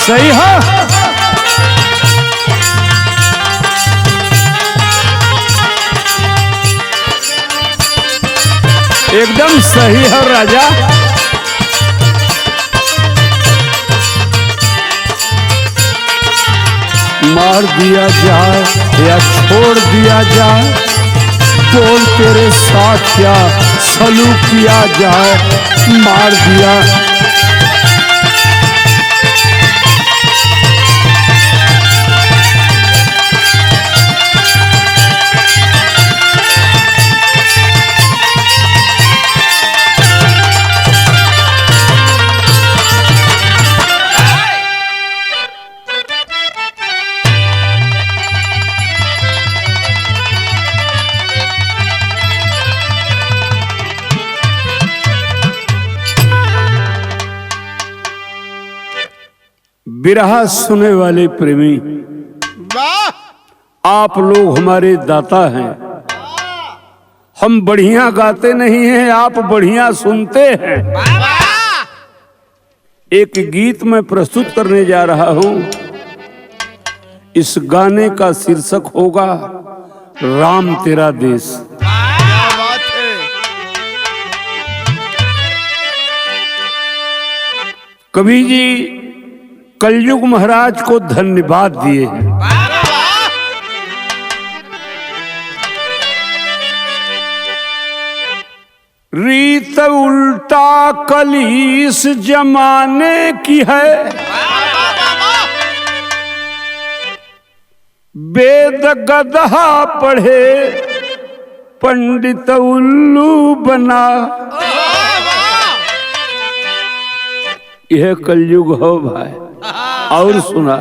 सही है, एकदम सही है राजा। मार दिया जाए या छोड़ दिया जाए, बोल तेरे साथ क्या सलूक किया जाए। मार दिया बिरहा सुने वाले प्रेमी, आप लोग हमारे दाता हैं। हम बढ़िया गाते नहीं हैं, आप बढ़िया सुनते हैं। एक गीत मैं प्रस्तुत करने जा रहा हूं। इस गाने का शीर्षक होगा राम तेरा देश। कवि जी कलयुग महाराज को धन्यवाद दिए हैं। रीत उल्टा कली इस जमाने की है, वेद गदहा पढ़े पंडित उल्लू बना। यह कलयुग हो भाई। और सुना,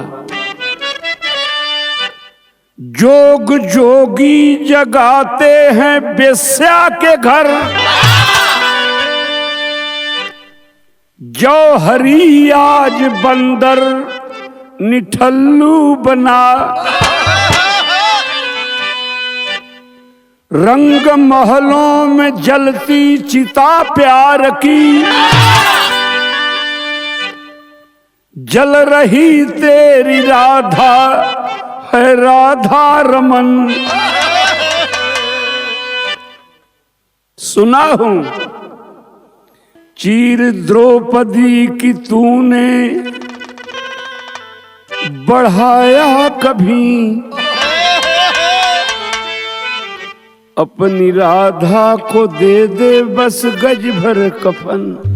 जोग जोगी जगाते हैं बेश्या के घर, जौहरी आज बंदर निठल्लू बना। रंग महलों में जलती चिता प्यार की, जल रही तेरी राधा है राधा रमन। सुना हूं चीर द्रौपदी की तूने बढ़ाया कभी, अपनी राधा को दे दे बस गज भर कफन।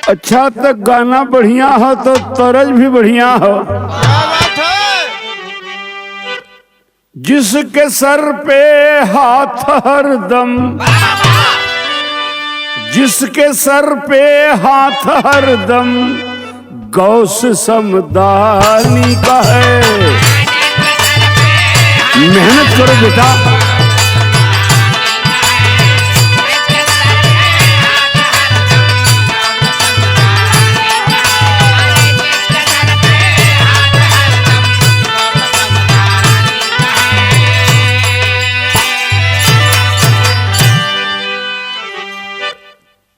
अच्छा तक गाना बढ़िया हो तो तरज भी बढ़िया हो। जिसके सर पे हाथ हरदम, जिसके सर पे हाथ हरदम गौस समदानी का है। मेहनत करो बेटा।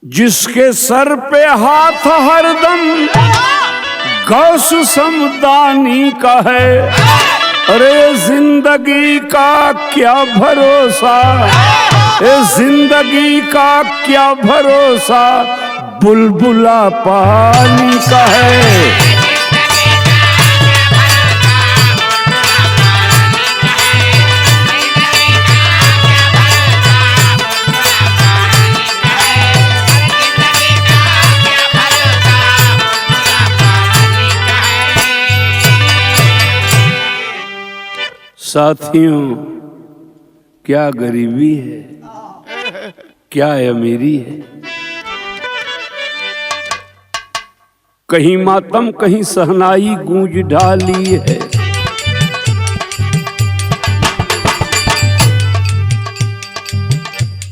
जिसके सर पे हाथ हरदम गौस समदानी का है। अरे जिंदगी का क्या भरोसा, जिंदगी का क्या भरोसा, बुलबुला पानी का है। साथियों, क्या गरीबी है, क्या अमीरी है। कहीं मातम कहीं सहनाई गूंज ढाली है।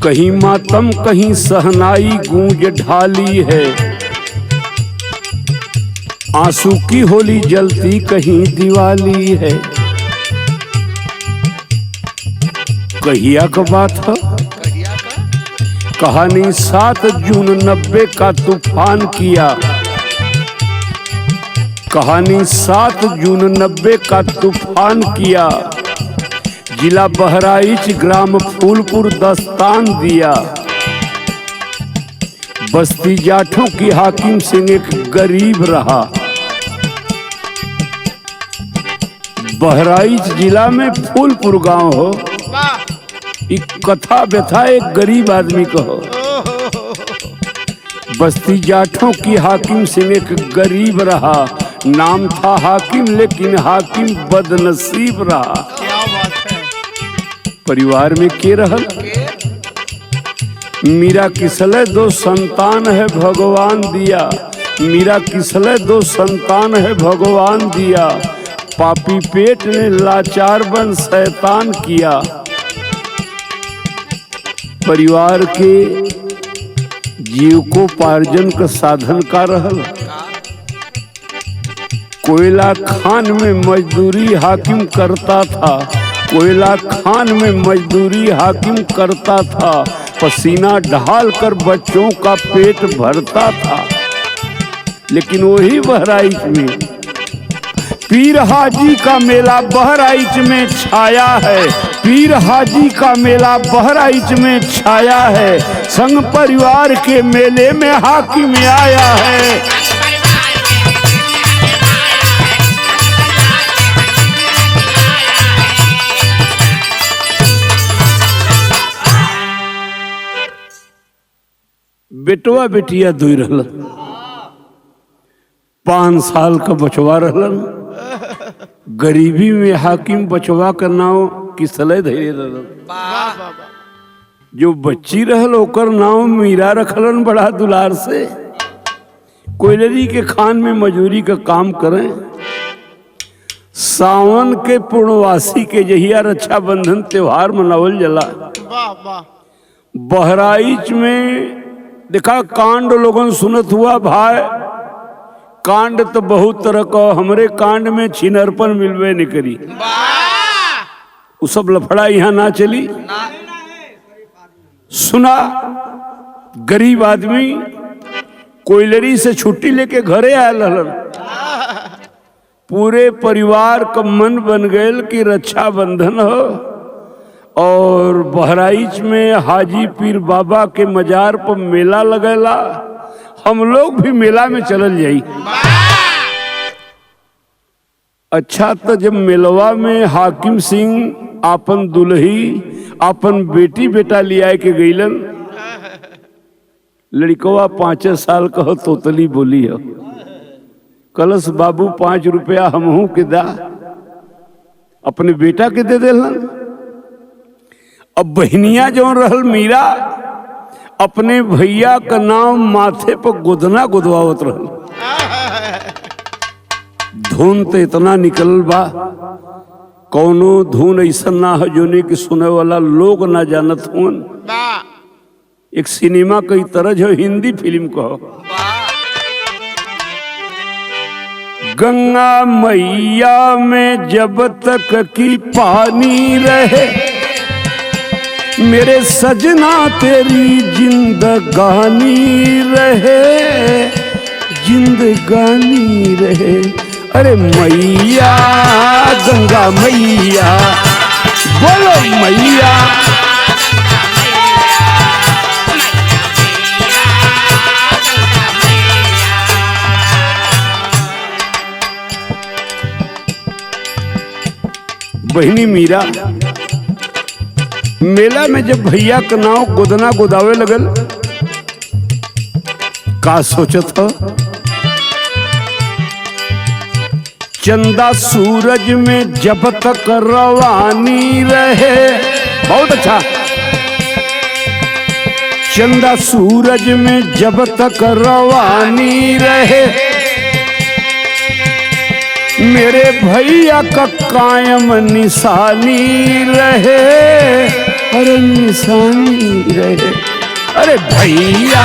कहीं मातम कहीं सहनाई गूंज ढाली है। आंसू की होली जलती कहीं दिवाली है। कहिया का बात है। कहानी 7 जून 90 का तूफान किया। कहानी 7 जून 90 का तूफान किया। जिला बहराइच ग्राम फूलपुर दस्तान दिया। बस्ती जाठों की हाकिम सिंह एक गरीब रहा। बहराइच जिला में फूलपुर गांव हो। एक कथा व्यथा एक गरीब आदमी को हो। बस्ती जाठों की हाकिम सिंह एक गरीब रहा। नाम था हाकिम लेकिन हाकिम बदनसीब रहा। क्या बात है। परिवार में के रहल? मीरा किसले 2 संतान है भगवान दिया। मीरा किसले 2 संतान है भगवान दिया। पापी पेट ने लाचार बन शैतान किया। परिवार के जीविकोपार्जन का साधन का रहल। कोयला खान में मजदूरी हाकिम करता था। कोयला खान में मजदूरी हाकिम करता था। पसीना ढाल कर बच्चों का पेट भरता था। लेकिन वही बहराइच में पीर हाजी का मेला बहराइच में छाया है। पीर हाजी का मेला बहराइच में छाया है। संग परिवार के मेले में हाकिम आया है। बेटवा बेटिया दुई रहल। 5 साल का बचवा रहलन। गरीबी में हाकिम बचवा का नाम किसले धैर्य रहल। जो बच्ची रहल ओकर नाम मीरा रखलन बड़ा दुलार से। कोयलरी के खान में मजूरी का काम करें। सावन के पूर्णवासी के जहिया रक्षाबंधन त्योहार मनावल जला। बहराइच में देखा कांड लोगन सुनत हुआ भाई। कांड तो बहुत तरह का। हमरे कांड में छिनरपन मिलवे नहीं करी। वो सब लफड़ा यहाँ ना चली। सुना गरीब आदमी कोयलरी से छुट्टी लेके घरे आयल रहलन। पूरे परिवार का मन बन गए कि रक्षाबंधन हो और बहराइच में हाजी पीर बाबा के मजार पर मेला लगेला। हम लोग भी मेला में चलल जाई। अच्छा तो जब मेलवा में हाकिम सिंह आपन दुल्ही आपन बेटी बेटा लिया के गईलन। लड़कवा 5 साल का हो तोतली बोली हो। कलश बाबू 5 रुपया हमहू के दा। अपने बेटा के दे देलन। अब बहनिया जो रहल मीरा अपने भैया का नाम माथे पर गोदना गोदवावत रहल। धुन तो इतना निकल बा कौनो धुन ऐसा ना है जो नहीं कि सुने वाला लोग ना जानत हुन। एक सिनेमा कई तरह जो हिंदी फिल्म को गंगा मैया में जब तक की पानी रहे मेरे सजना तेरी जिंदगानी रहे। जिंदगानी रहे। अरे मैया गंगा मैया बोलो मैया। बहनी मीरा मेला में जब भैया का नाव गोदना गोदावे लगल का सोचत हो। चंदा सूरज में जब तक रवानी रहे। बहुत अच्छा। चंदा सूरज में जब तक रवानी रहे मेरे भैया का कायम निशानी रहे। अरे निशानी रहे। अरे भैया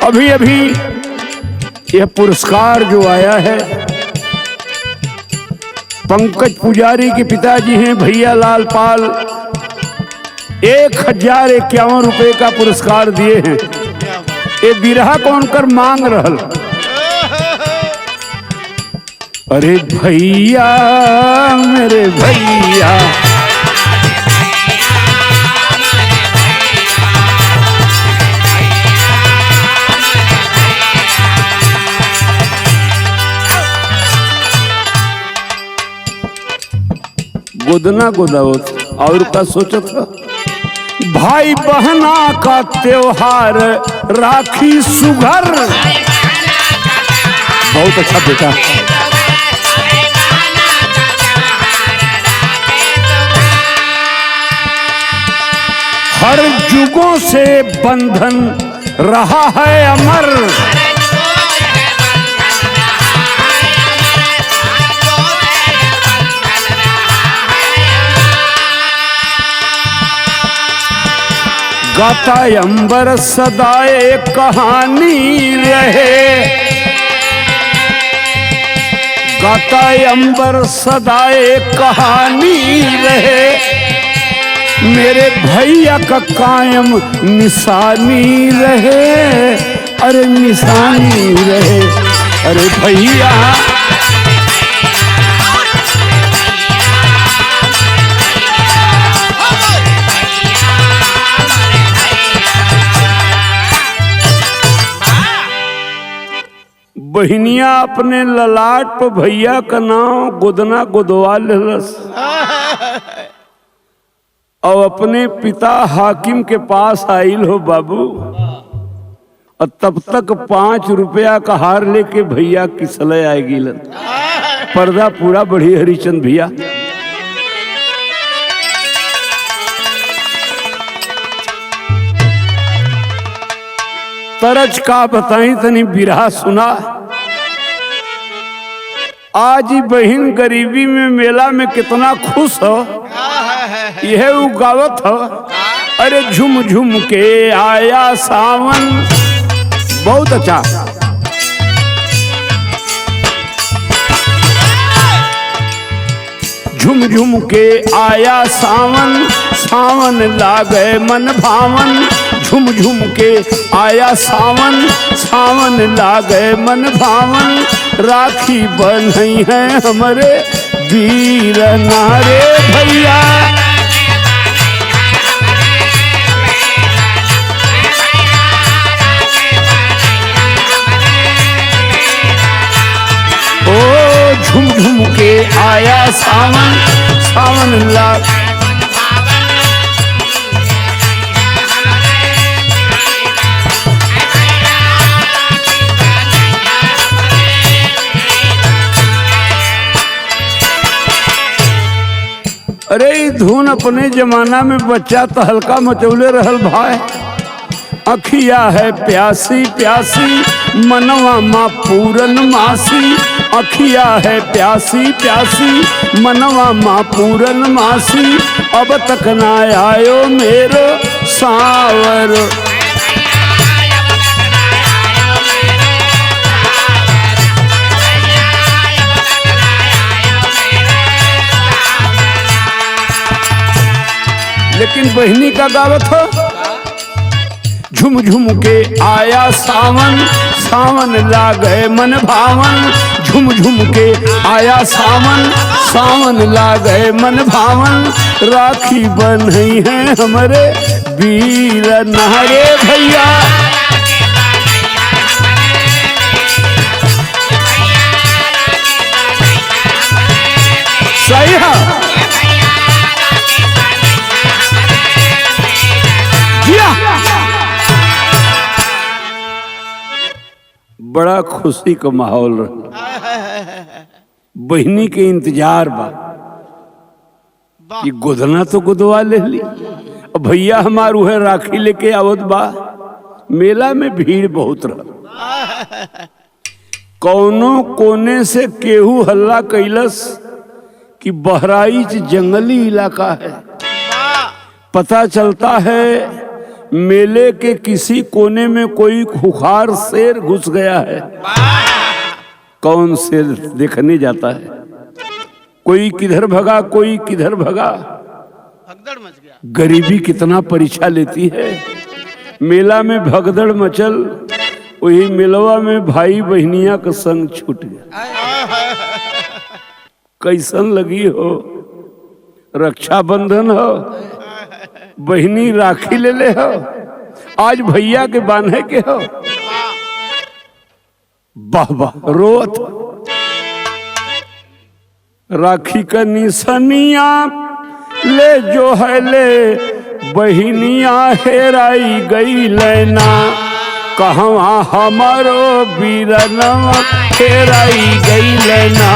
अभी अभी यह पुरस्कार जो आया है पंकज पुजारी के पिताजी हैं भैया लाल पाल 1051 रुपए का पुरस्कार दिए हैं। ये बिरहा कौन कर मांग रहल। अरे भैया मेरे भैया गोदना गोदावत और का सोचत भाई बहना का त्योहार राखी सुघर। बहुत अच्छा बेटा। हर युगों से बंधन रहा है अमर। गाता अंबर सदाए कहानी रहे। गाता अंबर सदाए कहानी रहे। मेरे भैया का कायम निशानी रहे। अरे निशानी रहे। अरे भैया बहनिया अपने ललाट पर भैया का नाम गोदना गोदवा लेलस और अपने पिता हाकिम के पास आइल हो बाबू। और तब तक 5 रुपया का हार लेके भैया किसले आएगी। पर्दा पूरा बढ़ी हरिचंद भैया। तरज का बताई तनी बिरहा सुना। आज ही बहन गरीबी में मेला में कितना खुश हो यह वो गावत हो। अरे झुम झुम के आया सावन। बहुत अच्छा। झुम झुम के आया सावन सावन लागे मन भावन। झुम झुम के आया सावन सावन लागे मन भावन। राखी बंधई है हमारे वीर नारे भैया। ओ झुम झुम के आया सावन सावन लागे। अरे धुन अपने जमाना में बच्चा तो हल्का मचौले रहल भाई। अखिया है प्यासी प्यासी मनवा माँ पूरन मासी। अखिया है प्यासी प्यासी मनवा माँ पूरन मासी। अब तक ना आयो मेरो सावर। लेकिन बहनी का गावत हो। झुम झुम के आया सावन सावन लागे मन भावन। झुम झुम के आया सावन सावन लागे मन भावन। राखी बंधई है हमारे वीर नारे भैया। सही है। बड़ा खुशी का माहौल रहा। बहनी के इंतजार बा कि गोदना तो गोदवा ले ली। भैया हमार उहे राखी लेके आवत बा। मेला में भीड़ बहुत रहा। कौनो कोने से केहू हल्ला कैलस कि बहराइच जंगली इलाका है। पता चलता है मेले के किसी कोने में कोई खुखार शेर घुस गया है। कौन शेर देखने जाता है? कोई किधर भगा, कोई किधर भगा। भगदड़ मच गया। गरीबी कितना परीक्षा लेती है। मेला में भगदड़ मचल, वही मेलवा में भाई बहनिया का संग छूट गया। कैसन लगी हो? रक्षाबंधन हो, बहनी राखी ले ले हो, आज भैया के बांधे के हो। वाह वाह रोत राखी का निशानिया ले जो है ले, बहनिया हेराई गई लेना, कहवा हमारो बीरनवा हेराई गई लेना।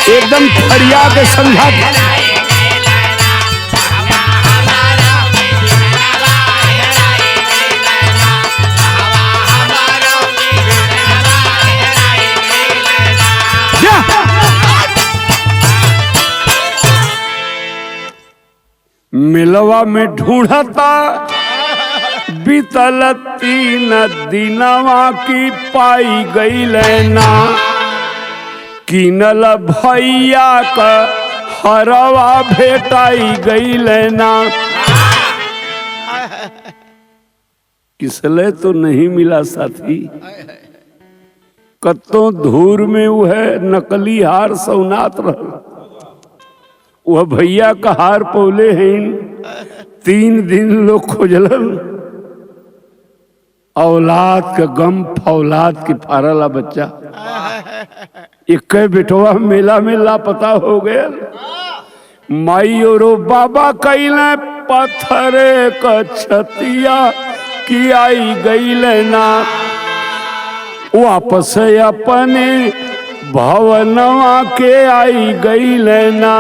एकदम फरिया के समझा। मिलवा में ढूंढता बीतल 3 दिनवा की पाई गई लेना, किनल भैया का हरवा भेटाई गई लेना। किसले तो नहीं मिला साथी, कत्तों धूर में वह नकली हार सौनात रहा। वह भैया का हार पौले हैं 3 दिन लोग खोजलन। औलाद का गम फौलाद की फारला बच्चा। एक बेटवा मेला में लापता हो गया। माई और बाबा कैले पत्थरे का छतिया की आई गई लेना, वापस अपने भवनवा के आई गई लेना।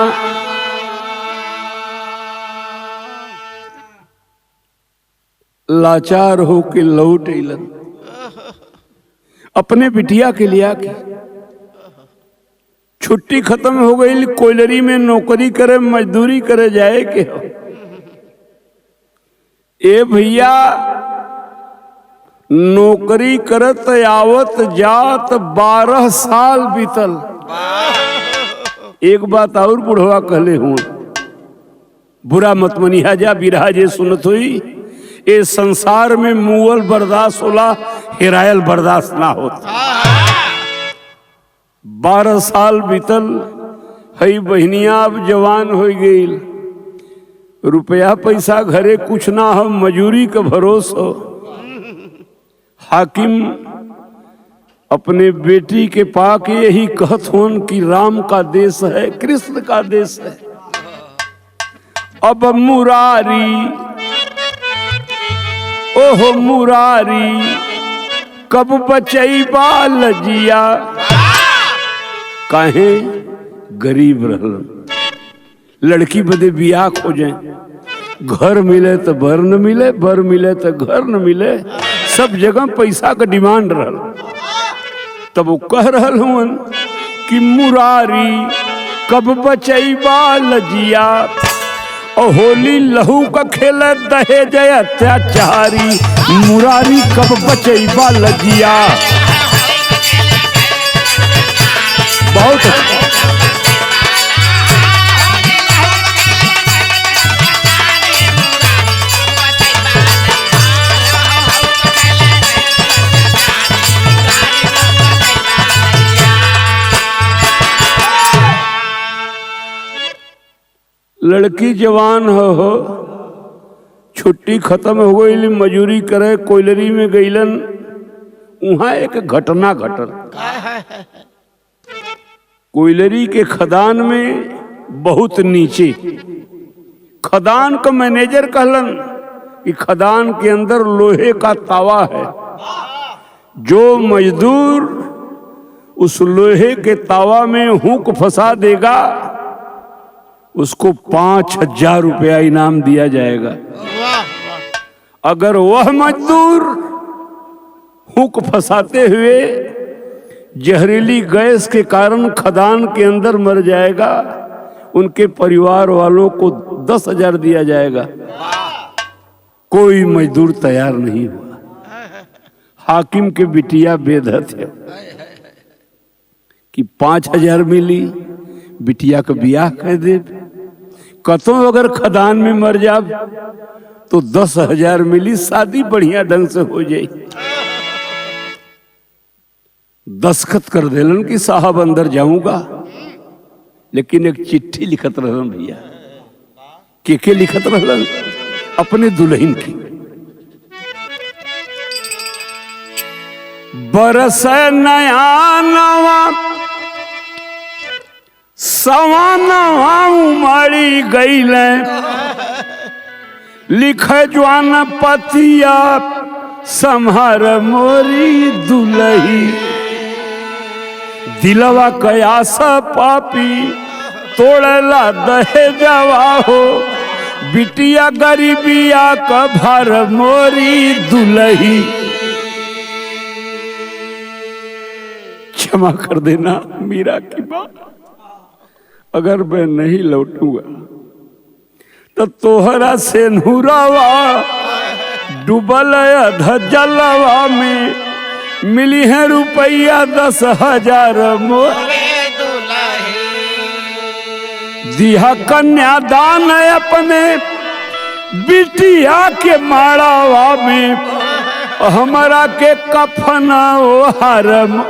लाचार हो के लौट अलन अपने बिटिया के लिया के। छुट्टी खत्म हो गई, कोयलरी में नौकरी करे मजदूरी करे जाए के हो। ए भैया नौकरी करत आवत जात 12 साल बीतल। एक बात और बुढ़वा कहले हूं, बुरा मत मनिहा जा बिरहा जे सुनत हुई। ए संसार में मुअल बर्दाश्त होला, हेरायल बर्दाश्त ना होता। 12 साल बीतल, हई बहनिया अब जवान हो गई। रुपया पैसा घरे कुछ ना हो, मजूरी का भरोसा हो। हाकिम अपने बेटी के पाक यही कहत होन कि राम का देश है, कृष्ण का देश है। अब मुरारी ओहो मुरारी कब बचई बाल जिया, काहे गरीब रहल। लड़की बदे बियाह खोजे, घर मिले तो बर न मिले, बर मिले तो घर न मिले, सब जगह पैसा का डिमांड रहल। तब वो कह रहल हूँ कि मुरारी कब बचई बाल जिया, और होली लहू का खेल दहेज अत्याचारी, मुरारी कब बचई बाल जिया। बहुत अच्छा। लड़की जवान हो, छुट्टी खत्म हो गई, मजूरी करे कोयलरी में गईलन। वहां एक घटना घटल। कोयलरी के खदान में बहुत नीचे, खदान का मैनेजर कहलन कि खदान के अंदर लोहे का तावा है, जो मजदूर उस लोहे के तावा में हुक फंसा देगा उसको 5000 रुपया इनाम दिया जाएगा। अगर वह मजदूर हुक फंसाते हुए जहरीली गैस के कारण खदान के अंदर मर जाएगा, उनके परिवार वालों को 10,000 दिया जाएगा। कोई मजदूर तैयार नहीं हुआ। हाकिम के बिटिया बेधत है कि 5,000 मिली, बिटिया का ब्याह कर दे। कतो अगर खदान में मर जा तो 10,000 मिली, शादी बढ़िया ढंग से हो जाए। दस्तखत कर देलन कि साहब अंदर जाऊंगा, लेकिन एक चिट्ठी लिखत रहलन भैया। के लिखत रहलन? अपने दुल्हन की। बरस नया नवा सवा नवा उमड़ी गईल, लिख जवान पतिया संहार मोरी दुलही। दिलवा कयासा पापी तोड़ला दहेजवा हो, बिटिया गरीबिया का भर मोरी दुलही। क्षमा कर देना मीरा की बात, अगर मैं नहीं लौटूंगा तो तोहरा से नूरावा डूबल जलवा में मिली है रुपया 10,000 मोरे दिया कन्यादान अपने बिटिया के माड़ावा में, हमारा के कफना ओ हरम।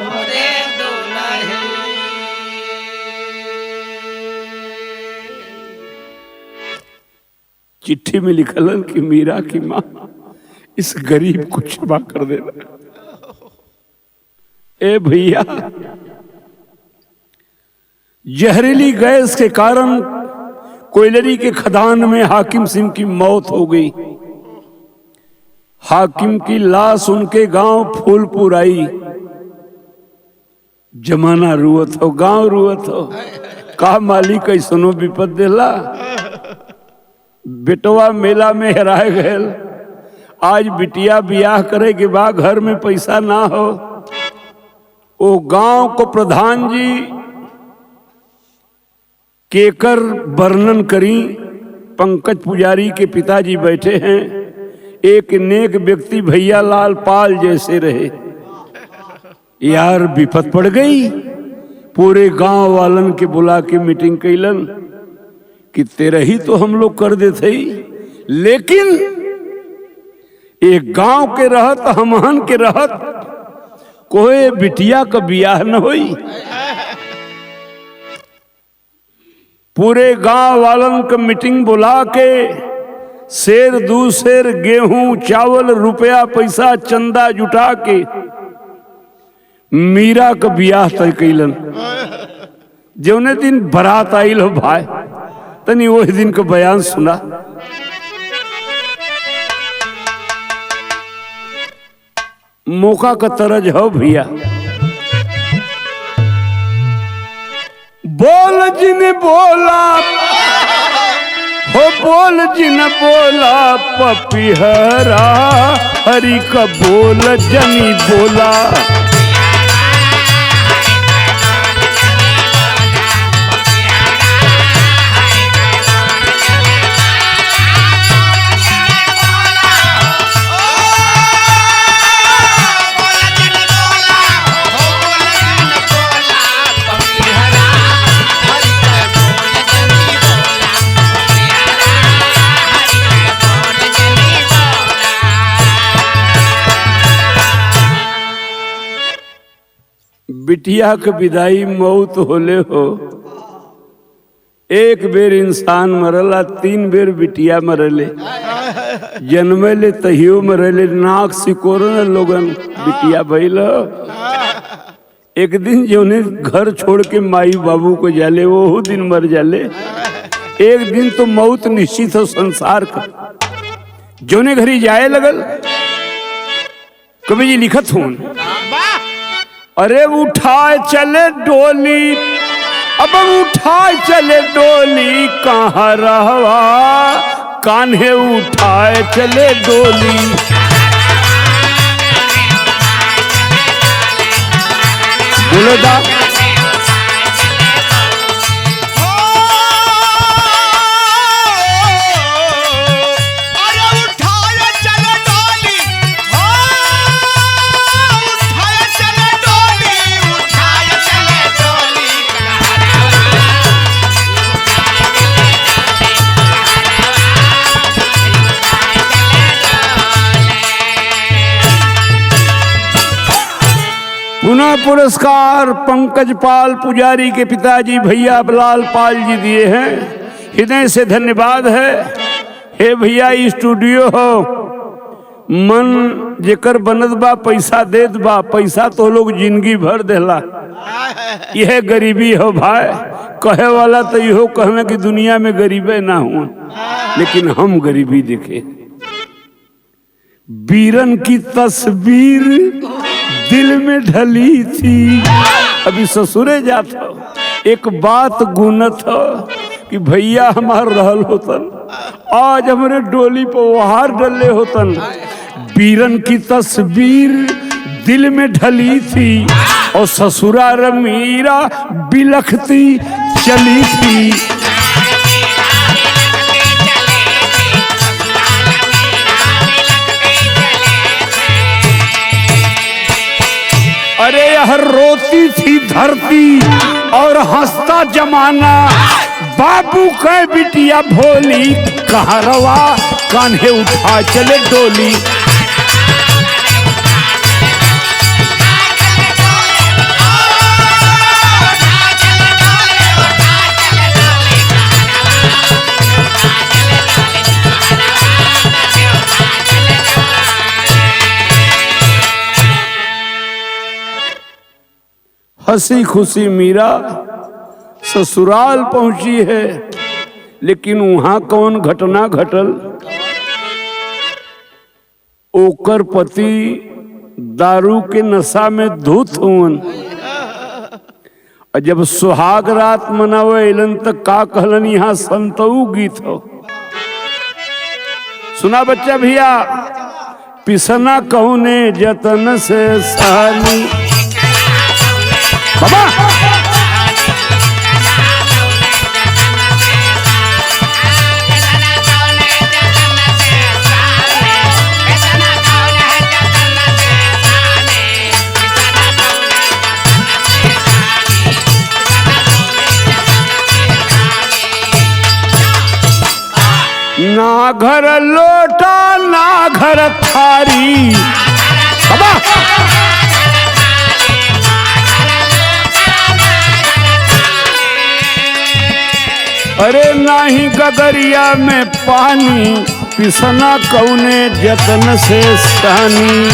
चिट्ठी में लिखलन कि मीरा की माँ, इस गरीब को क्षमा कर देना। ए भैया, जहरीली गैस के कारण कोयलरी के खदान में हाकिम सिंह की मौत हो गई। हाकिम की लाश उनके गांव फूलपुर आई। जमाना रुअत हो, गांव रुअत हो। का मालिक ऐसनो विपद देला, बेटवा मेला में हेराए गए। आज बिटिया बियाह करे के बाद घर में पैसा ना हो, वो गांव को प्रधान जी केकर वर्णन करी। पंकज पुजारी के पिताजी बैठे हैं। एक नेक व्यक्ति भैया लाल पाल जैसे रहे। यार विपद पड़ गई। पूरे गांव वालन के बुला के मीटिंग कैलन कि तेरा ही तो हम लोग कर देते ही, लेकिन एक गांव के रहत, हमहन के रहत, कोई बिटिया का बियाह न होई। पूरे गांव वालन का मीटिंग बुला के शेर दू शेर गेहूं चावल रुपया पैसा चंदा जुटा के मीरा का बियाह तय कैलन। जौने दिन बारात आइल हो भाई, तनी वही दिन का बयान सुना। मौका का तरज हो भैया। बोल जिन बोला हो, बोल जिन बोला पपीहरा, हरि का बोल जनी बोला। बिटिया के विदाई मौत होले हो। एक बेर इंसान मरला, 3 बेर बिटिया मरले। जन्मले तहियो मरले, नाक सिकोरन लोगन बिटिया भइल। एक दिन जौने घर छोड़ के माई बाबू को जाले, वो दिन मर जाले। एक दिन तो मौत निश्चित हो संसार का। जौने घरी जाए लगल, कवि जी लिखत हूं, अरे उठाए चले डोली, अब उठाए चले डोली, कहाँ रहवा कान्हे उठाए चले डोली। चले दा। पुनः पुरस्कार पंकज पाल पुजारी के पिताजी भैया लाल पाल जी दिए हैं, हृदय से धन्यवाद है। हे भैया स्टूडियो हो, मन जेकर बनत बा पैसा देत बा, पैसा तो लोग जिंदगी भर देला, यह गरीबी हो भाई। कहे वाला तो इहो कहना कि दुनिया में गरीबे ना हो, लेकिन हम गरीबी देखे। वीरन की तस्वीर दिल में ढली थी, अभी ससुरे जाता एक बात गुनत हो कि भैया हमार रहल होतन, आज हमरे डोली पर वहार डले होतन। वीरन की तस्वीर दिल में ढली थी और ससुराल मीरा बिलखती चली थी। अरे यह रोती थी धरती और हंसता जमाना, बाबू के बिटिया भोली कहरवा कान्हे उठा चले डोली। हंसी खुशी मीरा ससुराल पहुंची है, लेकिन वहां कौन घटना घटल। ओकर पति दारू के नशा में धुत हुन, और जब सुहाग रात मनावे अलन तक का कहलन, यहाँ संतऊ गीत हो। सुना बच्चा भैया, पिसना कौने जतन से सानी बाबा। ना घर लोटा ना घर थारी बाबा। अरे नाही गगरिया में पानी, पिसना कौने जतन से सानी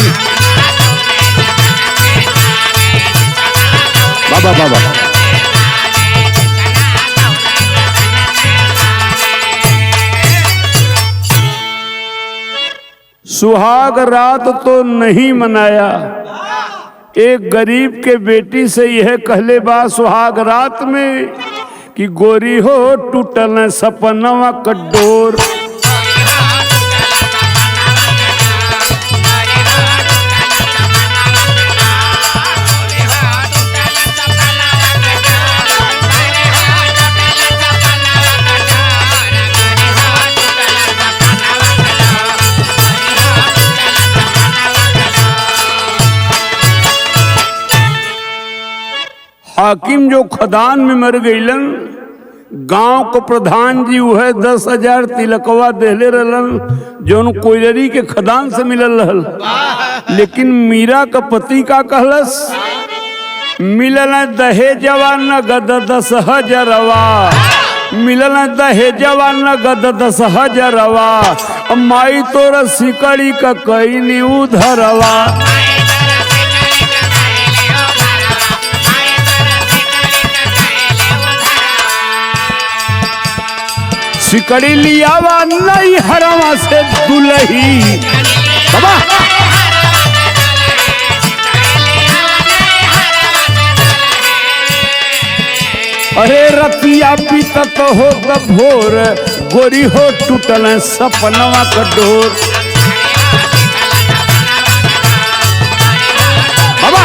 बाबा बाबा। सुहाग रात तो नहीं मनाया, एक गरीब के बेटी से यह कहले बा सुहाग रात में कि गोरी हो टूटल सपनवा कड्डोर। हाकिम जो खदान में मर गईलन, गांव को प्रधान जी वह 10,000 तिलकवा देले रहलन, जो कोयलरी के खदान से मिलल रहल। लेकिन मीरा का पति का कहलस, मिलल दहेजवा नगद 10,000, मिलल दहेजवा नगद 10,000, माई तोरा सिकड़ी का कई नी उधरवा। सिकड़ी लियावा नहीं हरवा से दुलही बाबा। अरे रतिया पीतत हो भोर, गोरी हो टूटल सपनवा कठोर बाबा।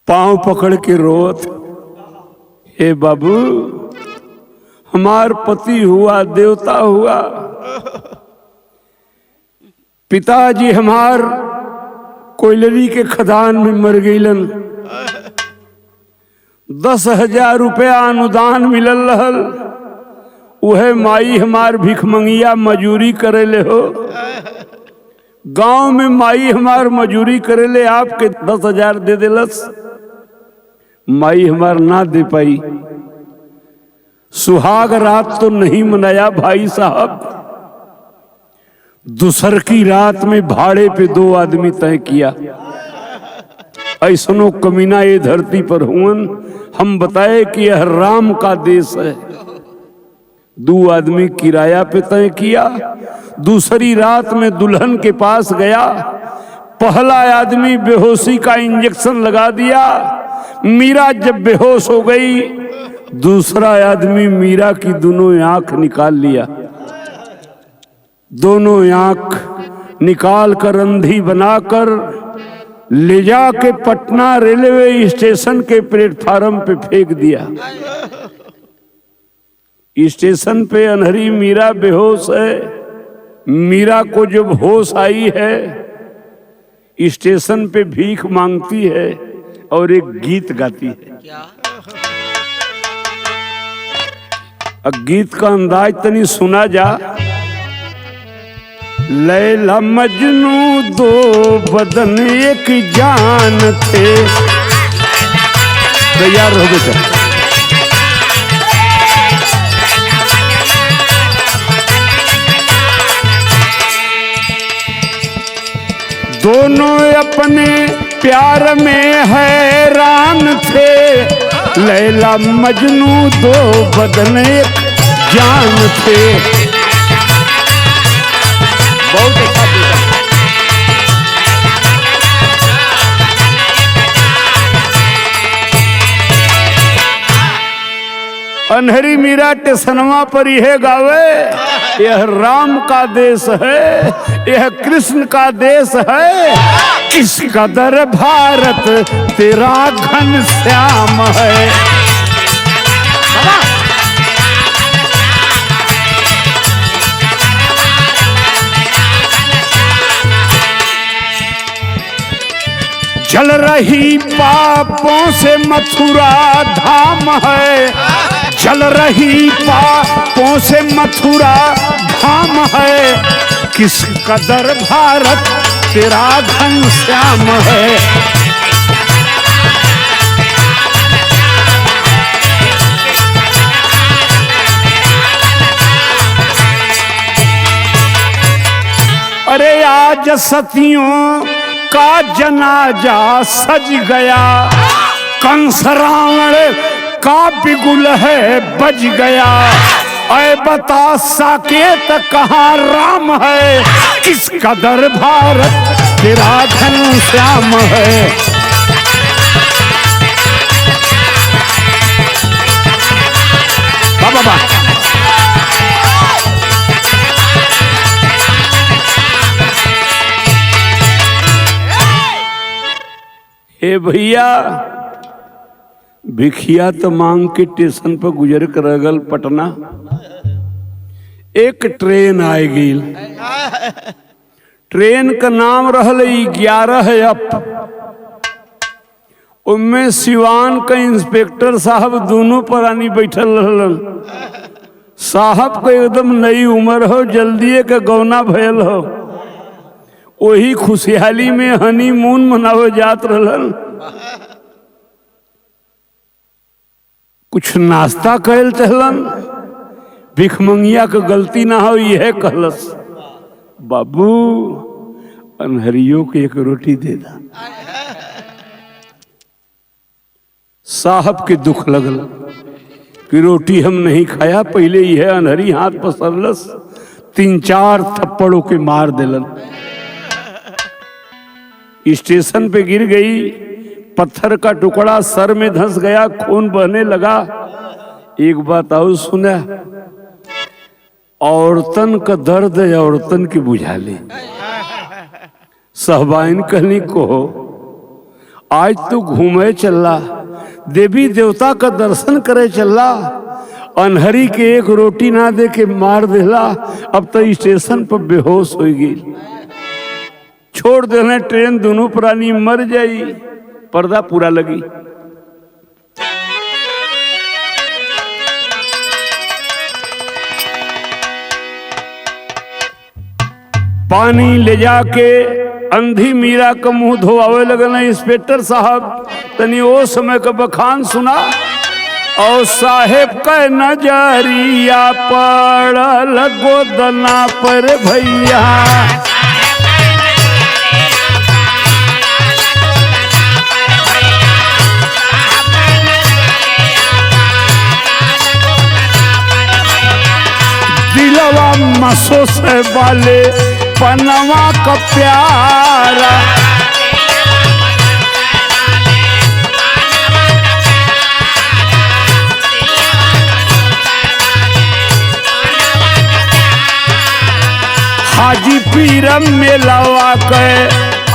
पांव पकड़ के रोत, हे बाबू हमार पति हुआ देवता हुआ, पिताजी हमार कोयलरी के खदान में मर गईलन, 10,000 रुपया अनुदान मिलल रहल, उहे माई हमार भिखमंगिया मजूरी करेले हो। गांव में माई हमार मजूरी करेले, आपके 10,000 दे देलस, माई हमार ना दे पाई। सुहाग रात तो नहीं मनाया भाई साहब, दूसर की रात में भाड़े पे 2 आदमी तय किया। ऐसनो कमीना ये धरती पर हुन, हम बताए कि यह राम का देश है। 2 आदमी किराया पे तय किया, दूसरी रात में दुल्हन के पास गया, पहला आदमी बेहोशी का इंजेक्शन लगा दिया, मीरा जब बेहोश हो गई, दूसरा आदमी मीरा की दोनों आंख निकाल लिया, दोनों आंख निकाल कर अंधी बनाकर ले जाके पटना रेलवे स्टेशन के प्लेटफार्म पे फेंक दिया। स्टेशन पे अनहरी मीरा बेहोश है। मीरा को जब होश आई है, स्टेशन पे भीख मांगती है और एक गीत गाती है। क्या? गीत का अंदाज तनी सुना जा। लैला मजनू 2 बदन एक जान थे। तैयार हो बेटा। दोनों अपने प्यार में हैरान थे, लैला मजनू 2 बदन एक जान थे। बहुत अच्छा बेटा। अनहरी मीरा टेसनवा पर यह गावे, यह राम का देश है, यह कृष्ण का देश है, किस कदर भारत तेरा घन श्याम है। जल रही पापों से मथुरा धाम है, जल रही पापों से मथुरा धाम है, किस कदर भारत तेरा घन श्याम है। अरे आज सतियों का जनाजा सज गया, कंस रावण का बिगुल है बज गया। ऐ बता साकेत कहाँ राम है, किस कदर भारत तेरा घन श्याम है। बाबा ए भैया, भिखिया तो मांग के स्टेशन पर गुजर कर अगल पटना, एक ट्रेन आए गई। ट्रेन का नाम रहल 11 उनमें सिवान का इंस्पेक्टर साहब दोनों प्राणी बैठल रहलन। साहब को एकदम नई उम्र हो, जल्दी का गौना भयल हो, वही खुशहाली में हनीमून मनावे जात रहलन। कुछ नाश्ता कैल चहलन, भिखमंगिया का गलती ना हो यह कहलस, बाबू अनहरियों के एक रोटी दे दा। साहब के दुख लगल कि रोटी हम नहीं खाया। पहले यह अनहरी हाथ पसरलस, 3-4 थप्पड़ों के मार दिलन। स्टेशन पे गिर गई, पत्थर का टुकड़ा सर में धंस गया, खून बहने लगा। एक बात और सुना, औरतन का दर्द औरतन की बुझा ले। सहबाइन कहनी को आज तू घूमे चला, देवी देवता का दर्शन करे चला, अनहरी के एक रोटी ना दे के मार देला, अब तो स्टेशन पर बेहोश हो गई। छोड़ देना ट्रेन, दोनों प्राणी मर जाई। पर्दा पूरा लगी। पानी ले जाके अंधी मीरा का मुंह धोआवे लगल। इंस्पेक्टर साहब तनी ओ समय का बखान सुना। और साहेब का नजरिया पड़ल गोदना पर भैया, दिलवा मसो से वाले पनवा का प्यारा, हाजी पीरम में लवा के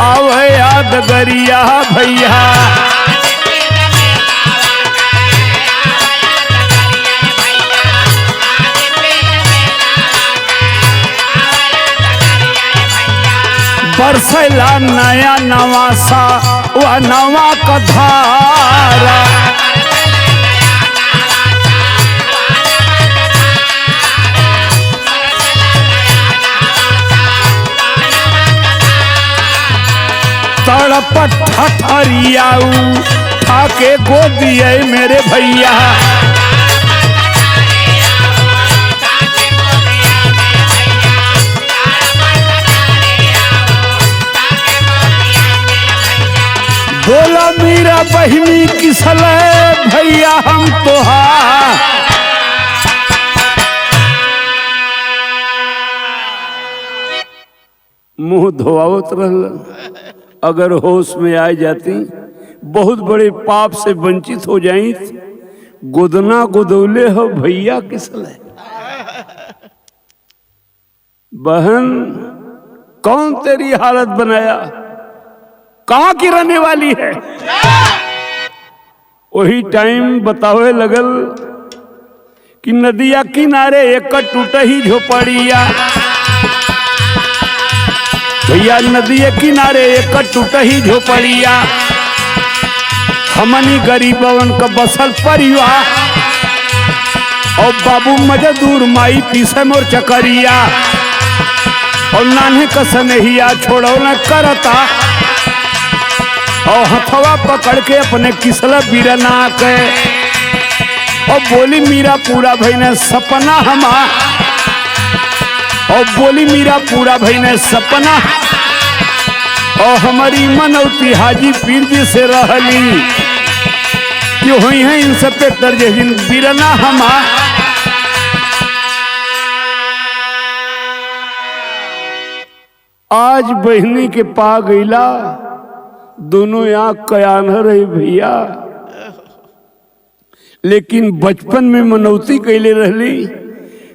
आवे यादगरिया भैया। बरसला नया नवासा व नवा का धारा, तड़पट ठठरियाऊ ठाके गोदिए मेरे भैया। बोला मीरा बहिनी किसल भैया हम तोहार, मुंह धोआवत रहल। अगर होश में आ जाती बहुत बड़े पाप से वंचित हो जाई। गोदना गोदौले हो भैया किसल। बहन कौन तेरी हालत बनाया, कहां की रहने वाली है। वही टाइम बतावे लगल कि नदिया किनारे एक टूट ही झोपड़िया। भैया नदिया किनारे एक टूट ही झोपड़िया, हमनी गरीबवन का बसल परिवार। और बाबू मजदूर माई पीसे मोर चकरिया, और नान्हे का सनहिया छोड़ो न करता। और हथवा पकड़ के अपने किसला बिरना के, और बोली मीरा पूरा भईने सपना हमा, और बोली मीरा पूरा भईने सपना। और हमारी मनौती हाजी पीर जी से रहली कि हुई है इन सब पे दर्जे दिन बिरना हमा। आज बहनी के पा गईला, दोनों आंख कयान रही भैया। लेकिन बचपन में मनौती कैले रहली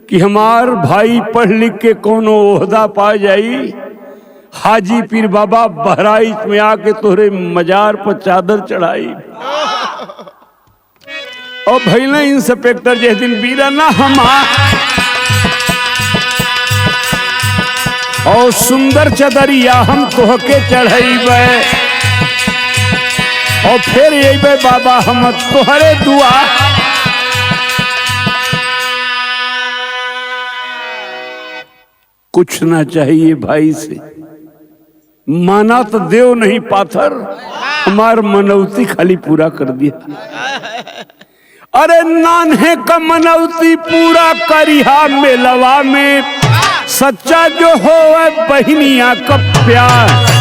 कि हमार भाई पढ़ लिख के कोनो ओहदा पा जाई। हाजी पीर बाबा बहराइच में आके तोहरे मजार पर चादर चढ़ाई। और भैया इंस्पेक्टर जिस दिन बीराना हमा, और सुंदर चदरिया हम तोहके चढ़ाइबे। और फिर अइबे बाबा हम तोहरे दुआ। कुछ ना चाहिए भाई से, माना तो देव नहीं पाथर, हमार मनौती खाली पूरा कर दिया। अरे नान्हे का मनौती पूरा करिहा मेलवा में, सच्चा जो हो बहनिया का प्यार।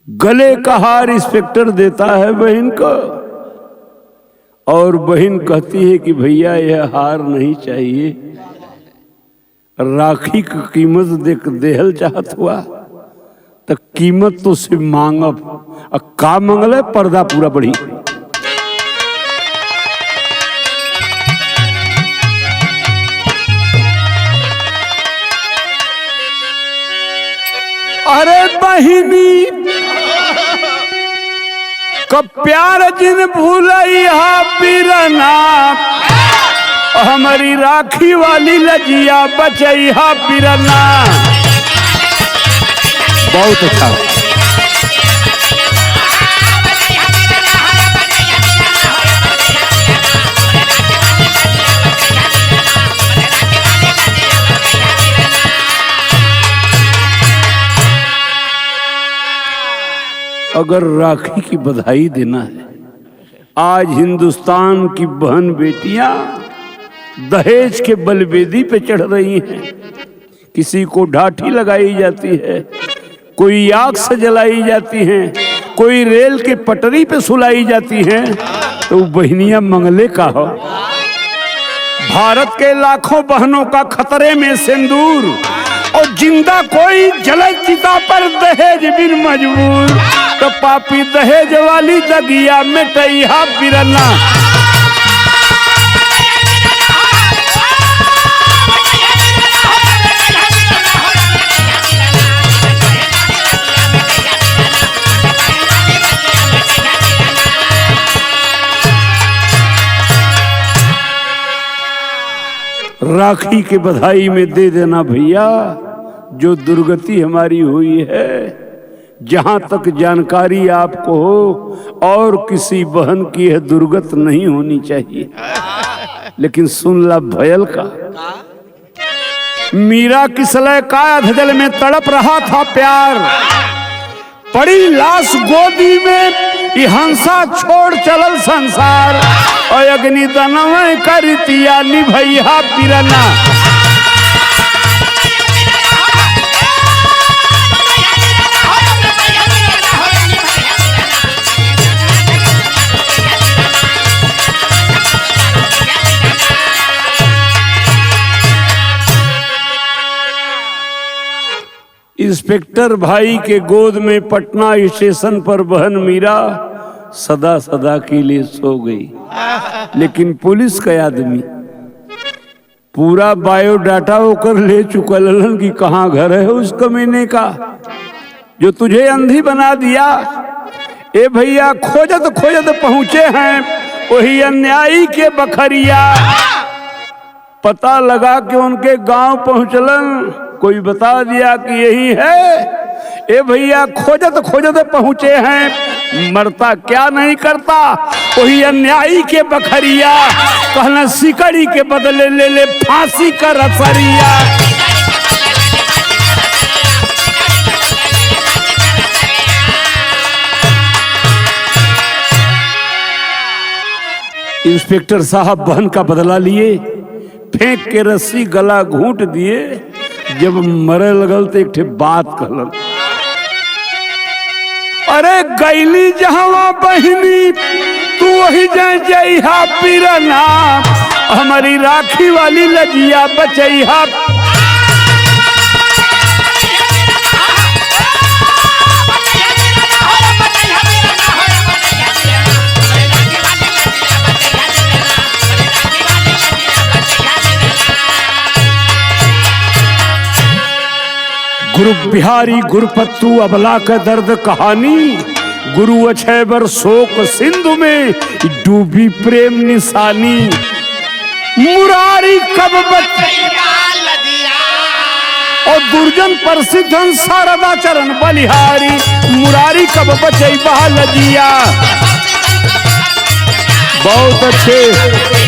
गले का हार इंस्पेक्टर देता है बहन को, और बहन कहती है कि भैया यह हार नहीं चाहिए। राखी की कीमत देख देहल चाहत हुआ तो कीमत तो से मांगब। का मंगल पर्दा पूरा बढ़ी। अरे बहिनी कब प्यार जिन भूलैया बिरना, हमारी राखी वाली लजिया बचैया बिरना। बहुत अच्छा। अगर राखी की बधाई देना है, आज हिंदुस्तान की बहन बेटियां दहेज के बलवेदी पे चढ़ रही हैं। किसी को ढाठी लगाई जाती है, कोई आग से जलाई जाती हैं, कोई रेल के पटरी पे सुलाई जाती हैं। तो बहनियां मंगले का हो। भारत के लाखों बहनों का खतरे में सिंदूर, और जिंदा कोई जले चिता पर दहेज बिन मजबूर। तो पापी दहेज वाली दगिया मिटैया बिरना। राखी के बधाई में दे देना भैया, जो दुर्गति हमारी हुई है। जहां तक जानकारी आपको हो, और किसी बहन की है दुर्गत नहीं होनी चाहिए। लेकिन सुन ला भयल का, मीरा किसलय का धजल में तड़प रहा था प्यार। पड़ी लाश गोदी में, ये हंसा छोड़ चलल संसार। और अग्नि दनव करतिया निभैया बिरना। इंस्पेक्टर भाई के गोद में पटना स्टेशन पर बहन मीरा सदा सदा के लिए सो गई। लेकिन पुलिस का आदमी पूरा बायोडाटा होकर ले चुका ललन कि कहाँ घर है उस कमीने का जो तुझे अंधी बना दिया। ए भैया खोजत खोजत पहुंचे हैं वही अन्यायी के बखरिया। पता लगा कि उनके गांव पहुंचलन, कोई बता दिया कि यही है। ए भैया खोजत खोजत पहुंचे हैं, मरता क्या नहीं करता वही अन्यायी के बखरिया। कहना सिकड़ी के बदले ले ले फांसी का रसरिया। इंस्पेक्टर साहब बहन का बदला लिए, फेंक के रस्सी गला घूंट दिए। जब मरे लगल तो एक ठे बात कहलन, अरे गैली जहवा बहिनी तू वही जइहा बिरना। हमारी राखी वाली लजिया बचैहा। गुरु बिहारी गुरुपत्तू अबला का दर्द कहानी। गुरु अछैबर शोक सिंधु में डूबी प्रेम निशानी। मुरारी कब और दुर्जन प्रसिद्धन शारदा चरण बलिहारी। मुरारी कब बचई बहा लजिया। बहुत अच्छे।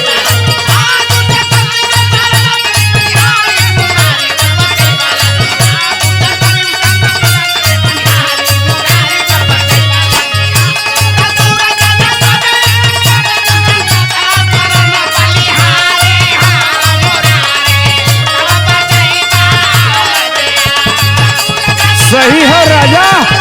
सही है राजा।